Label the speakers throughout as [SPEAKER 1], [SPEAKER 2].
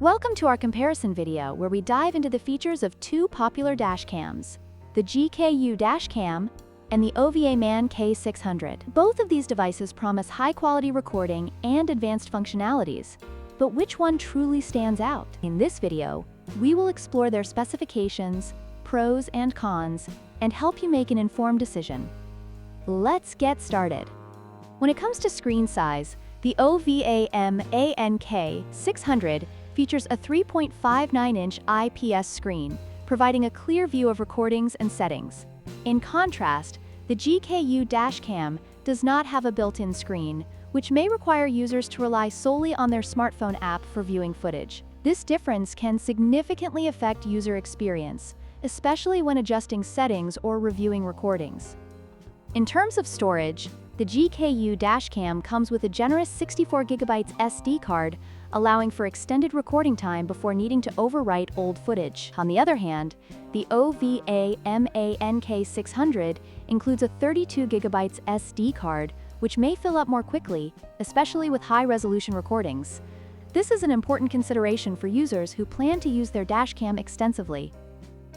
[SPEAKER 1] Welcome to our comparison video where we dive into the features of two popular dashcams, the GKU dashcam and the OVAMAN K600. Both of these devices promise high-quality recording and advanced functionalities, but which one truly stands out? In this video, we will explore their specifications, pros and cons, and help you make an informed decision. Let's get started. When it comes to screen size, the OVAMAN K600 features a 3.59-inch IPS screen, providing a clear view of recordings and settings. In contrast, the GKU dashcam does not have a built-in screen, which may require users to rely solely on their smartphone app for viewing footage. This difference can significantly affect user experience, especially when adjusting settings or reviewing recordings. In terms of storage, the GKU dashcam comes with a generous 64GB SD card, allowing for extended recording time before needing to overwrite old footage. On the other hand, the OVAMAN K600 includes a 32GB SD card, which may fill up more quickly, especially with high-resolution recordings. This is an important consideration for users who plan to use their dashcam extensively.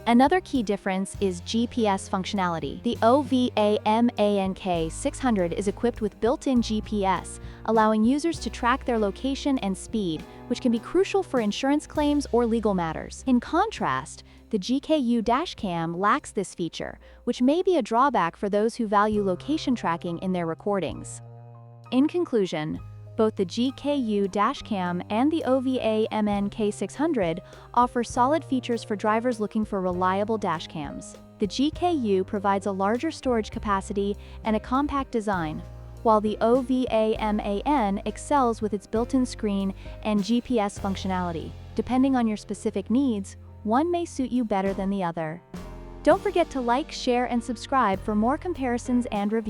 [SPEAKER 1] Another key difference is GPS functionality. The OVAMAN K600 is equipped with built-in GPS, allowing users to track their location and speed, which can be crucial for insurance claims or legal matters. In contrast, the GKU dashcam lacks this feature, which may be a drawback for those who value location tracking in their recordings. In conclusion, both the GKU dashcam and the OVAMAN K600 offer solid features for drivers looking for reliable dashcams. The GKU provides a larger storage capacity and a compact design, while the OVAMAN excels with its built-in screen and GPS functionality. Depending on your specific needs, one may suit you better than the other. Don't forget to like, share, and subscribe for more comparisons and reviews.